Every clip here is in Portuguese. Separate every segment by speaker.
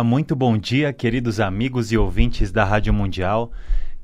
Speaker 1: Muito bom dia, queridos amigos e ouvintes da Rádio Mundial.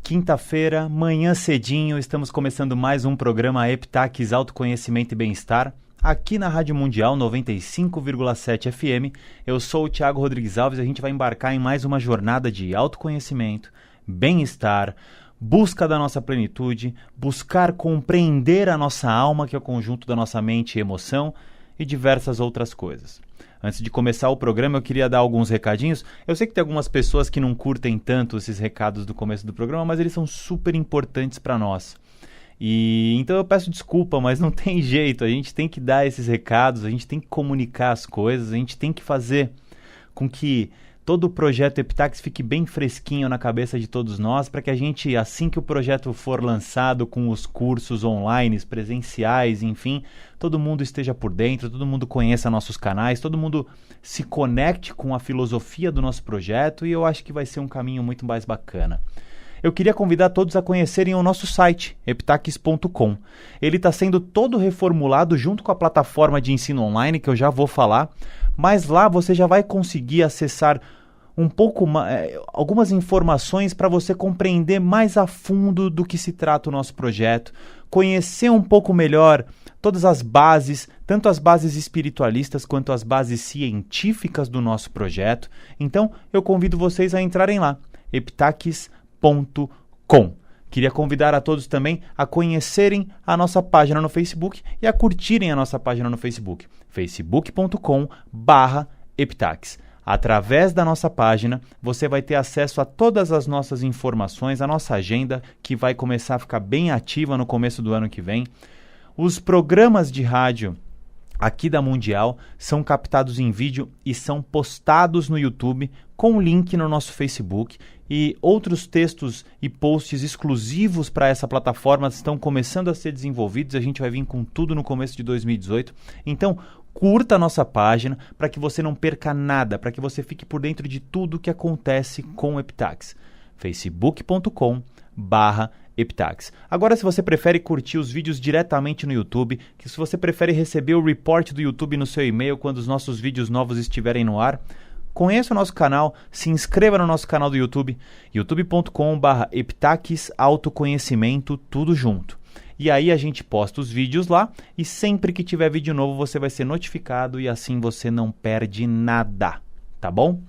Speaker 1: Quinta-feira, manhã cedinho, estamos começando mais um programa Epitaques Autoconhecimento e Bem-Estar, aqui na Rádio Mundial 95,7 FM. Eu sou o Thiago Rodrigues Alves e a gente vai embarcar em mais uma jornada de autoconhecimento, bem-estar, busca da nossa plenitude, buscar compreender a nossa alma, que é o conjunto da nossa mente e emoção, e diversas outras coisas. Antes de começar o programa, eu queria dar alguns recadinhos. Eu sei que tem algumas pessoas que não curtem tanto esses recados do começo do programa, mas eles são super importantes para nós. Então eu peço desculpa, mas não tem jeito. A gente tem que dar esses recados, a gente tem que comunicar as coisas, a gente tem que fazer com que todo o projeto Epitaques fique bem fresquinho na cabeça de todos nós, para que a gente, assim que o projeto for lançado com os cursos online, presenciais, enfim, todo mundo esteja por dentro, todo mundo conheça nossos canais, todo mundo se conecte com a filosofia do nosso projeto, e eu acho que vai ser um caminho muito mais bacana. Eu queria convidar todos a conhecerem o nosso site, epitaques.com. Ele está sendo todo reformulado junto com a plataforma de ensino online, que eu já vou falar, mas lá você já vai conseguir acessar um pouco mais, algumas informações para você compreender mais a fundo do que se trata o nosso projeto, conhecer um pouco melhor todas as bases, tanto as bases espiritualistas quanto as bases científicas do nosso projeto. Então, eu convido vocês a entrarem lá, epitaques.com. Queria convidar a todos também a conhecerem a nossa página no Facebook e a curtirem a nossa página no Facebook, facebook.com/epitaques. Através da nossa página, você vai ter acesso a todas as nossas informações, a nossa agenda, que vai começar a ficar bem ativa no começo do ano que vem. Os programas de rádio aqui da Mundial são captados em vídeo e são postados no YouTube com link no nosso Facebook, e outros textos e posts exclusivos para essa plataforma estão começando a ser desenvolvidos. A gente vai vir com tudo no começo de 2018. Então, curta a nossa página para que você não perca nada, para que você fique por dentro de tudo que acontece com o Epitaques. facebook.com/Epitaques. Agora, se você prefere curtir os vídeos diretamente no YouTube, que se você prefere receber o report do YouTube no seu e-mail quando os nossos vídeos novos estiverem no ar, conheça o nosso canal, se inscreva no nosso canal do YouTube, youtube.com/Epitaques Autoconhecimento, tudo junto. E aí a gente posta os vídeos lá, e sempre que tiver vídeo novo você vai ser notificado, e assim você não perde nada, tá bom?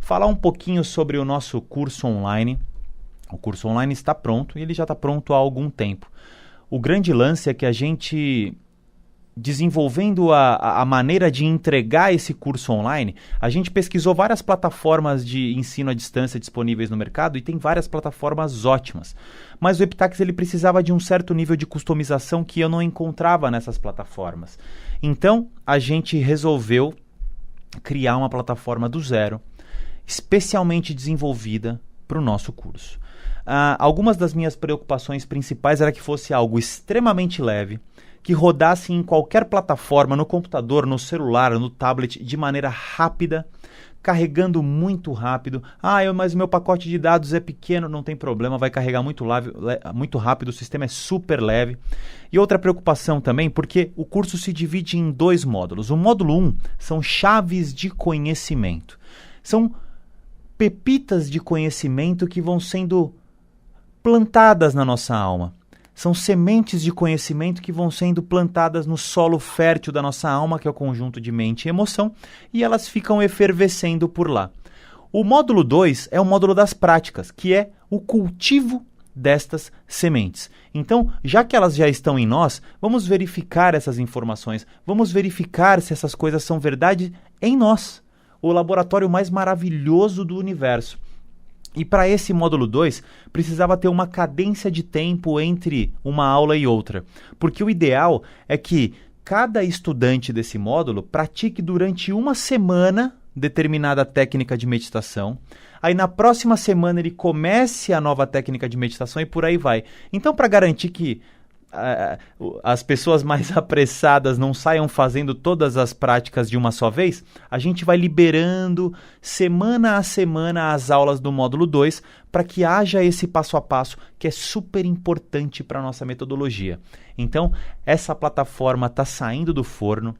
Speaker 1: Falar um pouquinho sobre o nosso curso online. O curso online está pronto, e ele já está pronto há algum tempo. O grande lance é que a gente, desenvolvendo a maneira de entregar esse curso online, a gente pesquisou várias plataformas de ensino à distância disponíveis no mercado, e tem várias plataformas ótimas. Mas o Epitaques ele precisava de um certo nível de customização que eu não encontrava nessas plataformas. Então, a gente resolveu criar uma plataforma do zero, especialmente desenvolvida para o nosso curso. Algumas das minhas preocupações principais era que fosse algo extremamente leve, que rodasse em qualquer plataforma, no computador, no celular, no tablet, de maneira rápida, carregando muito rápido. Mas o meu pacote de dados é pequeno, não tem problema, vai carregar muito rápido, o sistema é super leve. E outra preocupação também, porque o curso se divide em 2 módulos. O módulo 1 são chaves de conhecimento. São pepitas de conhecimento que vão sendo plantadas na nossa alma. São sementes de conhecimento que vão sendo plantadas no solo fértil da nossa alma, que é o conjunto de mente e emoção, e elas ficam efervescendo por lá. O módulo 2 é o módulo das práticas, que é o cultivo destas sementes. Então, já que elas já estão em nós, vamos verificar essas informações, vamos verificar se essas coisas são verdade em nós, o laboratório mais maravilhoso do universo. E para esse módulo 2, precisava ter uma cadência de tempo entre uma aula e outra, porque o ideal é que cada estudante desse módulo pratique durante uma semana determinada técnica de meditação, aí na próxima semana ele comece a nova técnica de meditação e por aí vai. Então, para garantir que as pessoas mais apressadas não saiam fazendo todas as práticas de uma só vez, a gente vai liberando semana a semana as aulas do módulo 2 para que haja esse passo a passo que é super importante para a nossa metodologia. Então, essa plataforma está saindo do forno,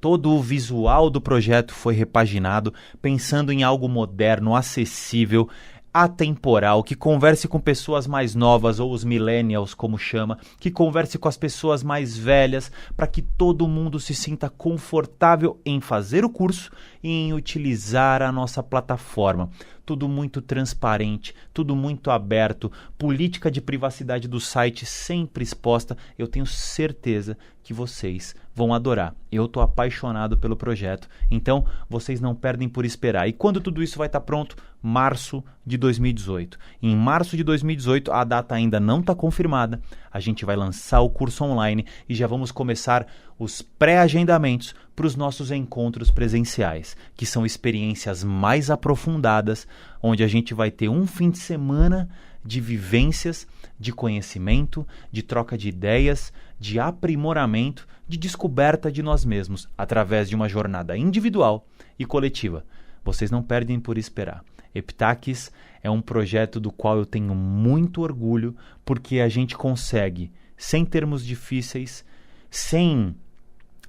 Speaker 1: Todo o visual do projeto foi repaginado, pensando em algo moderno, acessível, atemporal, que converse com pessoas mais novas, ou os millennials, como chama, que converse com as pessoas mais velhas, para que todo mundo se sinta confortável em fazer o curso e em utilizar a nossa plataforma. Tudo muito transparente, tudo muito aberto, política de privacidade do site sempre exposta. Eu tenho certeza que vocês vão adorar. Eu estou apaixonado pelo projeto, então vocês não perdem por esperar. E quando tudo isso vai estar pronto? Março de 2018. Em março de 2018, a data ainda não está confirmada, a gente vai lançar o curso online e já vamos começar os pré-agendamentos para os nossos encontros presenciais, que são experiências mais aprofundadas, onde a gente vai ter um fim de semana de vivências, de conhecimento, de troca de ideias, de aprimoramento, de descoberta de nós mesmos, através de uma jornada individual e coletiva. Vocês não perdem por esperar. Epitaques é um projeto do qual eu tenho muito orgulho, porque a gente consegue, sem termos difíceis, sem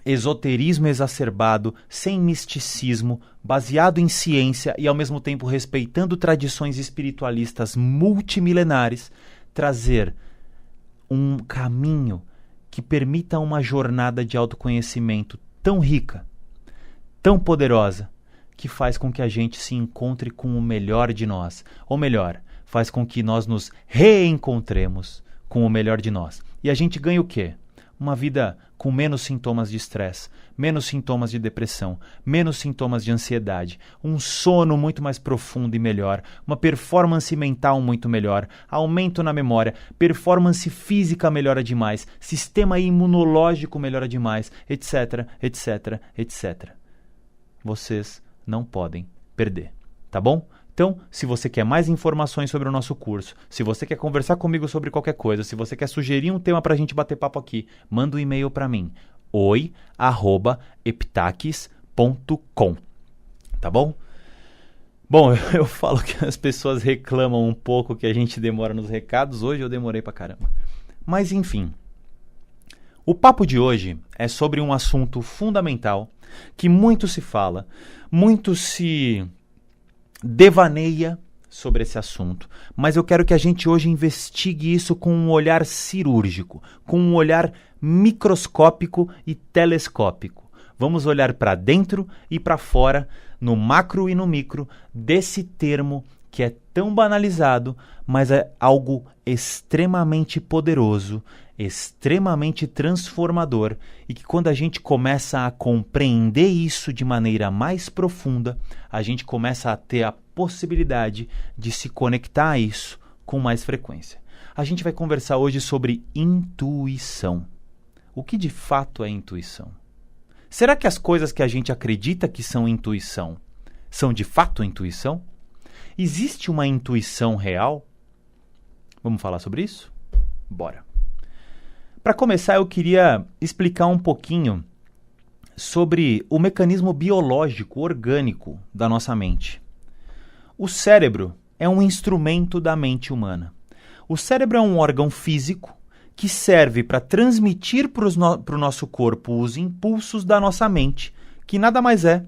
Speaker 1: esoterismo exacerbado, sem misticismo, baseado em ciência e ao mesmo tempo respeitando tradições espiritualistas multimilenares, trazer um caminho que permita uma jornada de autoconhecimento tão rica, tão poderosa, que faz com que a gente se encontre com o melhor de nós. Ou melhor, faz com que nós nos reencontremos com o melhor de nós. E a gente ganha o quê? Uma vida com menos sintomas de estresse, menos sintomas de depressão, menos sintomas de ansiedade, um sono muito mais profundo e melhor, uma performance mental muito melhor, aumento na memória, performance física melhora demais, sistema imunológico melhora demais, etc, etc, etc. Vocês não podem perder, tá bom? Então, se você quer mais informações sobre o nosso curso, se você quer conversar comigo sobre qualquer coisa, se você quer sugerir um tema para a gente bater papo aqui, manda um e-mail para mim, oi@epitaques.com, tá bom? Bom, eu falo que as pessoas reclamam um pouco que a gente demora nos recados, hoje eu demorei pra caramba. Mas enfim, o papo de hoje é sobre um assunto fundamental que muito se fala, muito se devaneia sobre esse assunto, mas eu quero que a gente hoje investigue isso com um olhar cirúrgico, com um olhar microscópico e telescópico. Vamos olhar para dentro e para fora, no macro e no micro, desse termo que é tão banalizado, mas é algo extremamente poderoso, extremamente transformador, e que quando a gente começa a compreender isso de maneira mais profunda, a gente começa a ter a possibilidade de se conectar a isso com mais frequência. A gente vai conversar hoje sobre intuição. O que de fato é intuição? Será que as coisas que a gente acredita que são intuição são de fato intuição? Existe uma intuição real? Vamos falar sobre isso? Bora! Para começar, eu queria explicar um pouquinho sobre o mecanismo biológico, orgânico da nossa mente. O cérebro é um instrumento da mente humana. O cérebro é um órgão físico que serve para transmitir para o nosso corpo os impulsos da nossa mente, que nada mais é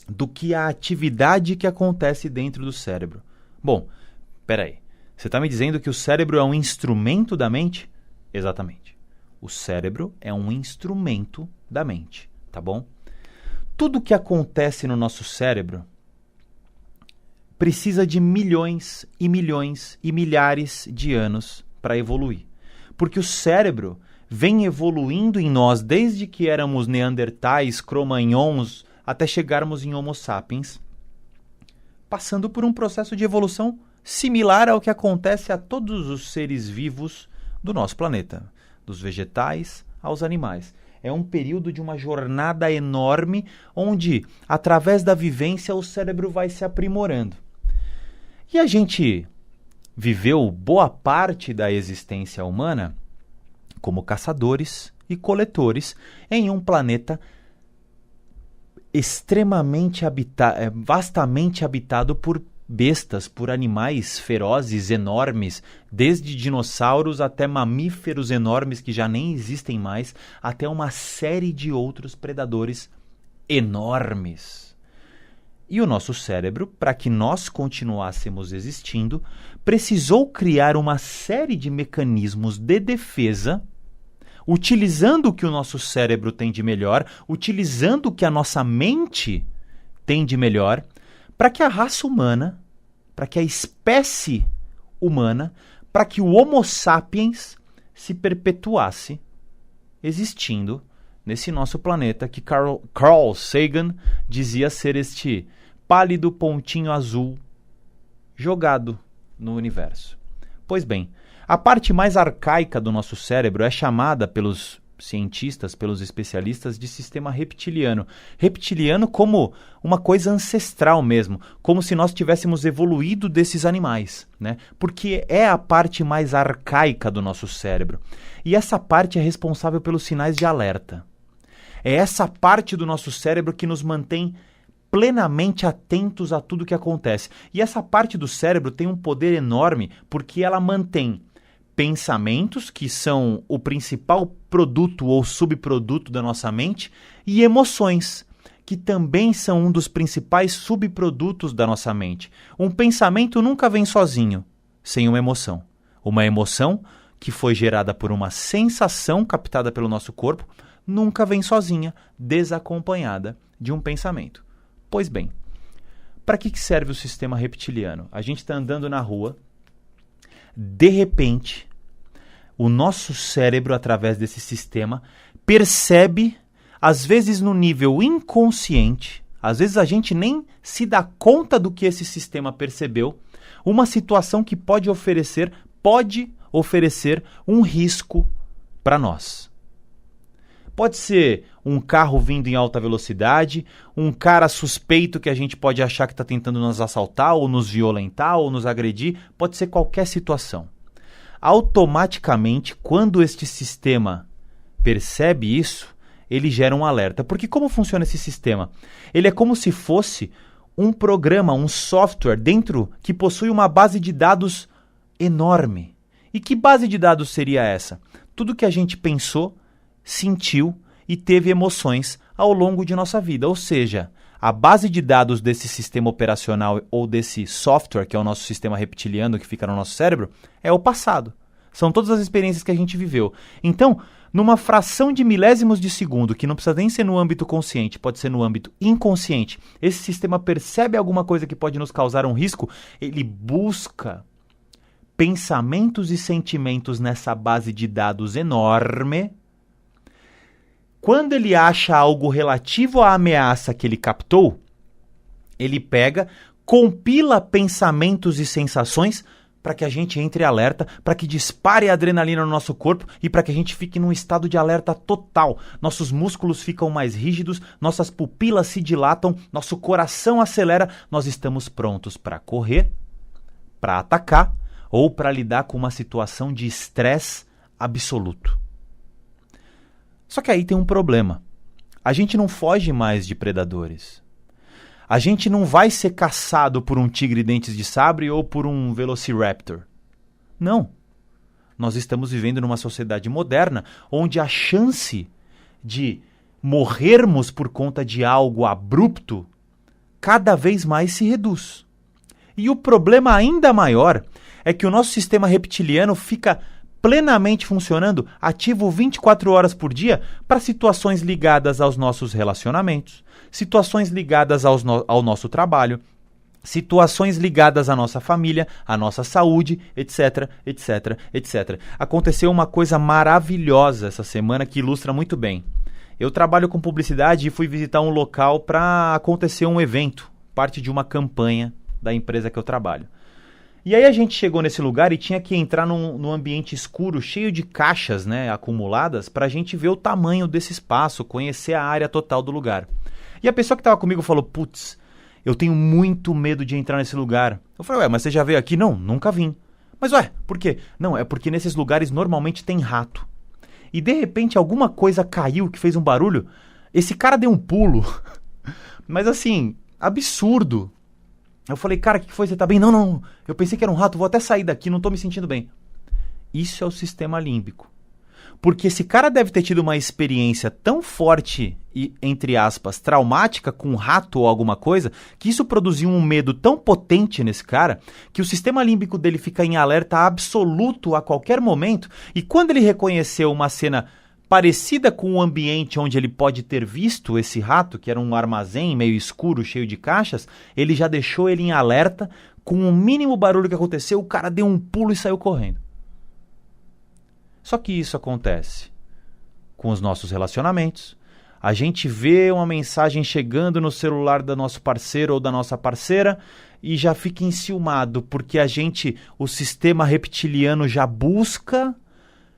Speaker 1: do que a atividade que acontece dentro do cérebro. Bom, peraí, você está me dizendo que o cérebro é um instrumento da mente? Exatamente. O cérebro é um instrumento da mente, tá bom? Tudo que acontece no nosso cérebro precisa de milhões e milhões e milhares de anos para evoluir. Porque o cérebro vem evoluindo em nós desde que éramos neandertais, cromagnons, até chegarmos em Homo sapiens, passando por um processo de evolução similar ao que acontece a todos os seres vivos do nosso planeta, dos vegetais aos animais. É um período de uma jornada enorme onde, através da vivência, o cérebro vai se aprimorando. E a gente viveu boa parte da existência humana como caçadores e coletores em um planeta extremamente vastamente habitado por bestas, por animais ferozes, enormes, desde dinossauros até mamíferos enormes que já nem existem mais, até uma série de outros predadores enormes. E o nosso cérebro, para que nós continuássemos existindo, precisou criar uma série de mecanismos de defesa, utilizando o que o nosso cérebro tem de melhor, utilizando o que a nossa mente tem de melhor, para que a raça humana, para que a espécie humana, para que o Homo sapiens se perpetuasse existindo nesse nosso planeta que Carl Sagan dizia ser este pálido pontinho azul jogado no universo. Pois bem, a parte mais arcaica do nosso cérebro é chamada pelos cientistas, pelos especialistas, de sistema reptiliano. Reptiliano como uma coisa ancestral mesmo, como se nós tivéssemos evoluído desses animais, né? Porque é a parte mais arcaica do nosso cérebro. E essa parte é responsável pelos sinais de alerta. É essa parte do nosso cérebro que nos mantém plenamente atentos a tudo que acontece. E essa parte do cérebro tem um poder enorme porque ela mantém pensamentos, que são o principal produto ou subproduto da nossa mente, e emoções, que também são um dos principais subprodutos da nossa mente. Um pensamento nunca vem sozinho, sem uma emoção. Uma emoção que foi gerada por uma sensação captada pelo nosso corpo, nunca vem sozinha, desacompanhada de um pensamento. Pois bem, para que serve o sistema reptiliano? A gente está andando na rua, de repente, o nosso cérebro, através desse sistema, percebe, às vezes no nível inconsciente, às vezes a gente nem se dá conta do que esse sistema percebeu, uma situação que pode oferecer um risco para nós. Pode ser um carro vindo em alta velocidade, um cara suspeito que a gente pode achar que está tentando nos assaltar, ou nos violentar, ou nos agredir. Pode ser qualquer situação. Automaticamente, quando este sistema percebe isso, ele gera um alerta. Porque como funciona esse sistema? Ele é como se fosse um programa, um software dentro que possui uma base de dados enorme. E que base de dados seria essa? Tudo que a gente pensou, sentiu e teve emoções ao longo de nossa vida. Ou seja, a base de dados desse sistema operacional ou desse software, que é o nosso sistema reptiliano que fica no nosso cérebro, é o passado. São todas as experiências que a gente viveu. Então, numa fração de milésimos de segundo, que não precisa nem ser no âmbito consciente, pode ser no âmbito inconsciente, esse sistema percebe alguma coisa que pode nos causar um risco, ele busca pensamentos e sentimentos nessa base de dados enorme. Quando ele acha algo relativo à ameaça que ele captou, ele pega, compila pensamentos e sensações para que a gente entre em alerta, para que dispare a adrenalina no nosso corpo e para que a gente fique num estado de alerta total. Nossos músculos ficam mais rígidos, nossas pupilas se dilatam, nosso coração acelera, nós estamos prontos para correr, para atacar ou para lidar com uma situação de estresse absoluto. Só que aí tem um problema. A gente não foge mais de predadores. A gente não vai ser caçado por um tigre dentes de sabre ou por um velociraptor. Não. Nós estamos vivendo numa sociedade moderna onde a chance de morrermos por conta de algo abrupto cada vez mais se reduz. E o problema ainda maior é que o nosso sistema reptiliano fica plenamente funcionando, ativo 24 horas por dia para situações ligadas aos nossos relacionamentos, situações ligadas ao nosso trabalho, situações ligadas à nossa família, à nossa saúde, etc, etc, etc. Aconteceu uma coisa maravilhosa essa semana que ilustra muito bem. Eu trabalho com publicidade e fui visitar um local para acontecer um evento, parte de uma campanha da empresa que eu trabalho. E aí a gente chegou nesse lugar e tinha que entrar num ambiente escuro, cheio de caixas, né, acumuladas, para a gente ver o tamanho desse espaço, conhecer a área total do lugar. E a pessoa que estava comigo falou, putz, eu tenho muito medo de entrar nesse lugar. Eu falei, ué, mas você já veio aqui? Não, nunca vim. Mas ué, por quê? Não, é porque nesses lugares normalmente tem rato. E de repente alguma coisa caiu que fez um barulho, esse cara deu um pulo. Mas assim, absurdo. Eu falei, cara, o que foi? Você tá bem? Não, eu pensei que era um rato, vou até sair daqui, não tô me sentindo bem. Isso é o sistema límbico. Porque esse cara deve ter tido uma experiência tão forte e, entre aspas, traumática com um rato ou alguma coisa, que isso produziu um medo tão potente nesse cara, que o sistema límbico dele fica em alerta absoluto a qualquer momento, e quando ele reconheceu uma cena parecida com o ambiente onde ele pode ter visto esse rato, que era um armazém meio escuro, cheio de caixas, ele já deixou ele em alerta, com o mínimo barulho que aconteceu, o cara deu um pulo e saiu correndo. Só que isso acontece com os nossos relacionamentos. A gente vê uma mensagem chegando no celular do nosso parceiro ou da nossa parceira e já fica enciumado, porque o sistema reptiliano já busca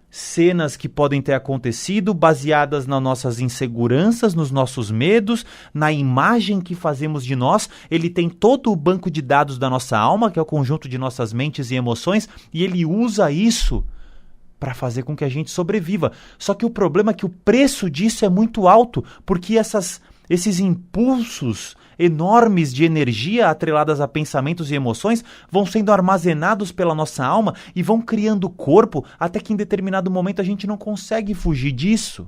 Speaker 1: cenas que podem ter acontecido baseadas nas nossas inseguranças, nos nossos medos, na imagem que fazemos de nós. Ele tem todo o banco de dados da nossa alma, que é o conjunto de nossas mentes e emoções, e ele usa isso para fazer com que a gente sobreviva. Só que o problema é que o preço disso é muito alto, porque esses impulsos enormes de energia atreladas a pensamentos e emoções vão sendo armazenados pela nossa alma e vão criando corpo até que em determinado momento a gente não consegue fugir disso.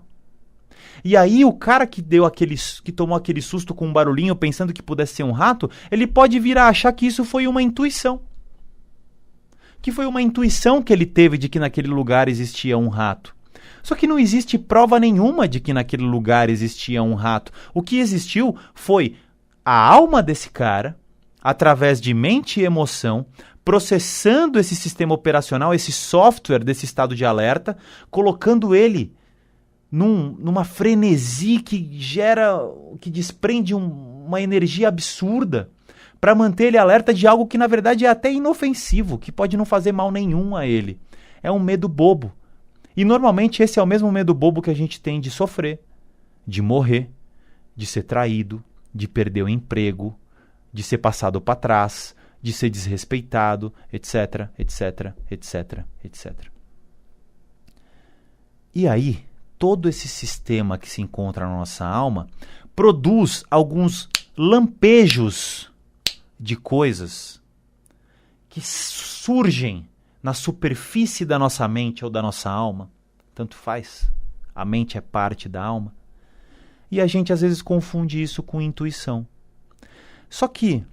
Speaker 1: E aí o cara que tomou aquele susto com um barulhinho pensando que pudesse ser um rato, ele pode vir a achar que isso foi uma intuição. Que foi uma intuição que ele teve de que naquele lugar existia um rato. Só que não existe prova nenhuma de que naquele lugar existia um rato. O que existiu foi a alma desse cara, através de mente e emoção, processando esse sistema operacional, esse software desse estado de alerta, colocando ele numa frenesi que desprende uma energia absurda, para manter ele alerta de algo que na verdade é até inofensivo, que pode não fazer mal nenhum a ele. É um medo bobo. E normalmente esse é o mesmo medo bobo que a gente tem de sofrer, de morrer, de ser traído, de perder o emprego, de ser passado para trás, de ser desrespeitado, etc, etc, etc, etc. E aí, todo esse sistema que se encontra na nossa alma produz alguns lampejos de coisas que surgem na superfície da nossa mente ou da nossa alma, tanto faz, a mente é parte da alma, e a gente às vezes confunde isso com intuição. Só que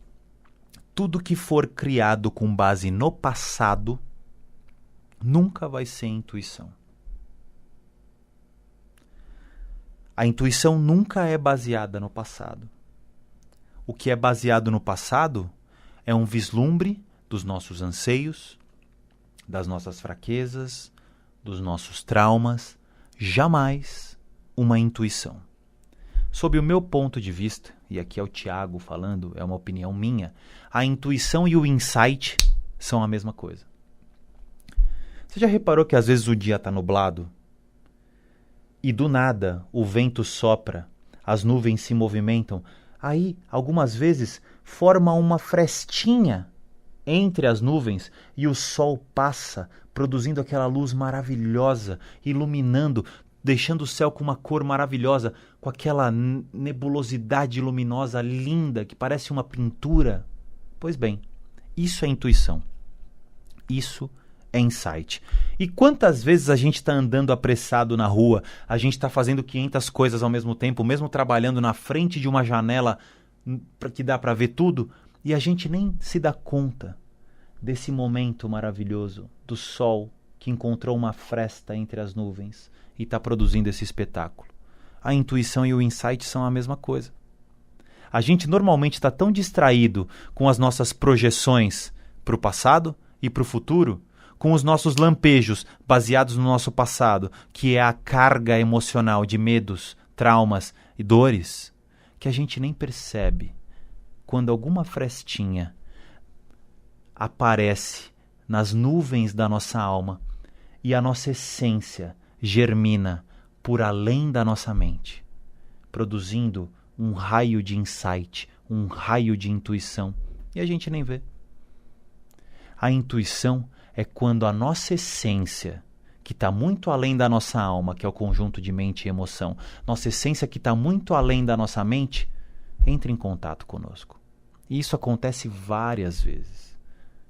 Speaker 1: tudo que for criado com base no passado nunca vai ser intuição. A intuição nunca é baseada no passado. O que é baseado no passado é um vislumbre dos nossos anseios, das nossas fraquezas, dos nossos traumas, jamais uma intuição. Sob o meu ponto de vista, e aqui é o Tiago falando, é uma opinião minha, a intuição e o insight são a mesma coisa. Você já reparou que às vezes o dia está nublado e do nada o vento sopra, as nuvens se movimentam, aí algumas vezes forma uma frestinha entre as nuvens e o sol passa, produzindo aquela luz maravilhosa, iluminando, deixando o céu com uma cor maravilhosa, com aquela nebulosidade luminosa linda, que parece uma pintura. Pois bem, isso é intuição. Isso é insight. E quantas vezes a gente está andando apressado na rua, a gente está fazendo 500 coisas ao mesmo tempo, mesmo trabalhando na frente de uma janela que dá para ver tudo, e a gente nem se dá conta desse momento maravilhoso, do sol que encontrou uma fresta entre as nuvens e está produzindo esse espetáculo. A intuição e o insight são a mesma coisa. A gente normalmente está tão distraído com as nossas projeções para o passado e para o futuro, com os nossos lampejos baseados no nosso passado, que é a carga emocional de medos, traumas e dores, que a gente nem percebe quando alguma frestinha aparece nas nuvens da nossa alma e a nossa essência germina por além da nossa mente, produzindo um raio de insight, um raio de intuição, e a gente nem vê. A intuição é quando a nossa essência, que está muito além da nossa alma, que é o conjunto de mente e emoção, nossa essência que está muito além da nossa mente, entra em contato conosco. E isso acontece várias vezes.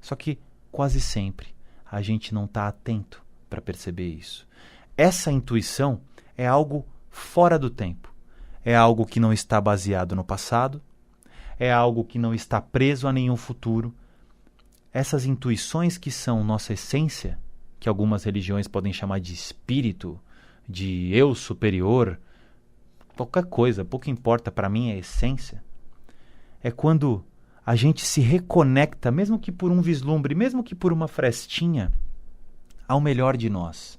Speaker 1: Só que quase sempre a gente não está atento para perceber isso. essa intuição é algo fora do tempo. É algo que não está baseado no passado, é algo que não está preso a nenhum futuro. Essas intuições que são nossa essência, que algumas religiões podem chamar de espírito, de eu superior, qualquer coisa, pouco importa, para mim é essência. É quando a gente se reconecta, mesmo que por um vislumbre, mesmo que por uma frestinha, ao melhor de nós.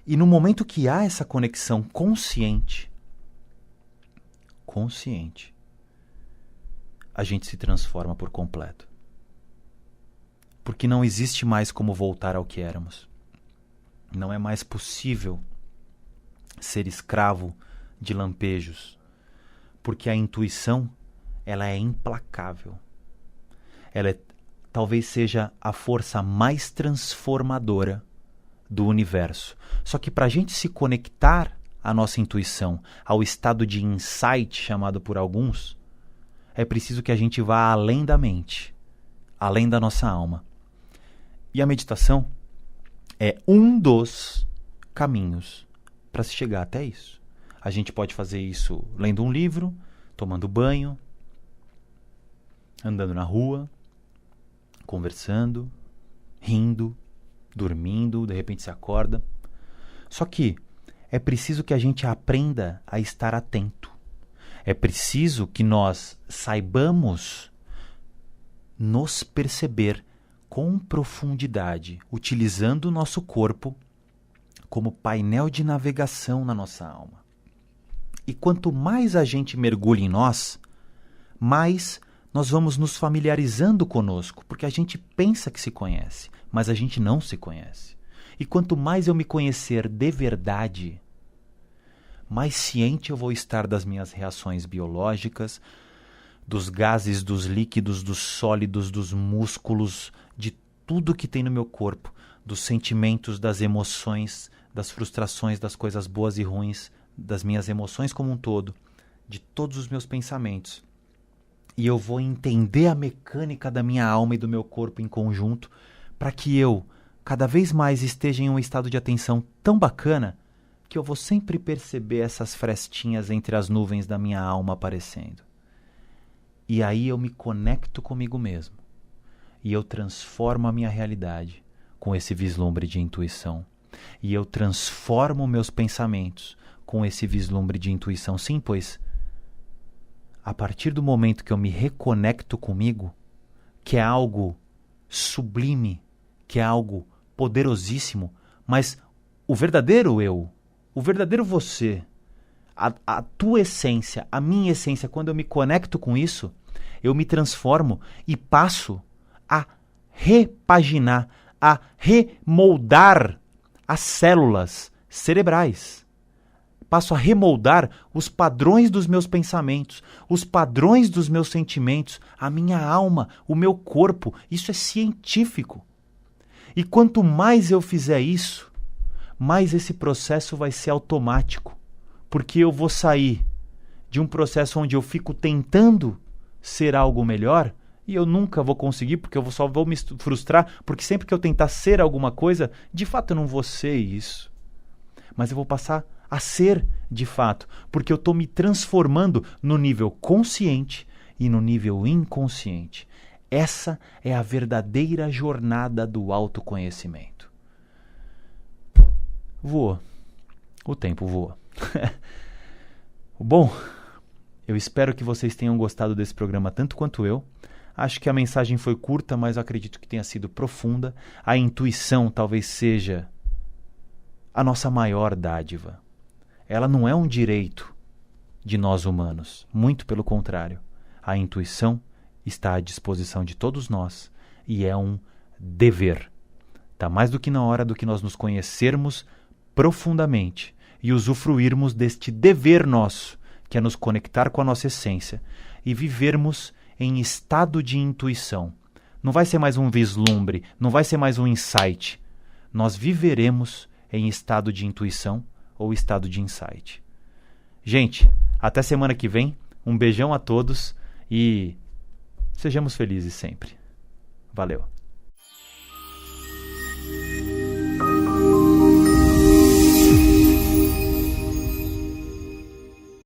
Speaker 1: E no momento que há essa conexão consciente, a gente se transforma por completo. Porque não existe mais como voltar ao que éramos. Não é mais possível ser escravo de lampejos. Porque a intuição, ela é implacável. Ela talvez seja a força mais transformadora do universo. Só que para a gente se conectar à nossa intuição, ao estado de insight chamado por alguns, é preciso que a gente vá além da mente, além da nossa alma. E a meditação é um dos caminhos para se chegar até isso. A gente pode fazer isso lendo um livro, tomando banho, andando na rua, conversando, rindo, dormindo, de repente se acorda. Só que é preciso que a gente aprenda a estar atento. É preciso que nós saibamos nos perceber com profundidade, utilizando o nosso corpo como painel de navegação na nossa alma. E quanto mais a gente mergulha em nós, mais nós vamos nos familiarizando conosco, porque a gente pensa que se conhece, mas a gente não se conhece. E quanto mais eu me conhecer de verdade, mais ciente eu vou estar das minhas reações biológicas, dos gases, dos líquidos, dos sólidos, dos músculos, de tudo que tem no meu corpo, dos sentimentos, das emoções, das frustrações, das coisas boas e ruins, das minhas emoções como um todo, de todos os meus pensamentos. E eu vou entender a mecânica da minha alma e do meu corpo em conjunto, para que eu, cada vez mais, esteja em um estado de atenção tão bacana que eu vou sempre perceber essas frestinhas entre as nuvens da minha alma aparecendo. E aí eu me conecto comigo mesmo. E eu transformo a minha realidade com esse vislumbre de intuição. E eu transformo meus pensamentos com esse vislumbre de intuição. Sim, pois a partir do momento que eu me reconecto comigo, que é algo sublime, que é algo poderosíssimo, mas o verdadeiro eu, o verdadeiro você, a tua essência, a minha essência, quando eu me conecto com isso, eu me transformo e passo a repaginar, a remoldar as células cerebrais. Passo a remoldar os padrões dos meus pensamentos, os padrões dos meus sentimentos, a minha alma, o meu corpo. Isso é científico. E quanto mais eu fizer isso, mais esse processo vai ser automático. Porque eu vou sair de um processo onde eu fico tentando ser algo melhor e eu nunca vou conseguir, porque eu só vou me frustrar, porque sempre que eu tentar ser alguma coisa, de fato eu não vou ser isso. Mas eu vou passar a ser de fato, porque eu estou me transformando no nível consciente e no nível inconsciente. Essa é a verdadeira jornada do autoconhecimento. Voa. O tempo voa. Bom, eu espero que vocês tenham gostado desse programa tanto quanto eu. Acho que a mensagem foi curta, mas eu acredito que tenha sido profunda. A intuição talvez seja a nossa maior dádiva. Ela não é um direito de nós humanos, muito pelo contrário. A intuição está à disposição de todos nós e é um dever. Está mais do que na hora do que nós nos conhecermos profundamente e usufruirmos deste dever nosso, que é nos conectar com a nossa essência e vivermos em estado de intuição. Não vai ser mais um vislumbre, não vai ser mais um insight. Nós viveremos em estado de intuição ou estado de insight. Gente, até semana que vem. Um beijão a todos e sejamos felizes sempre. Valeu.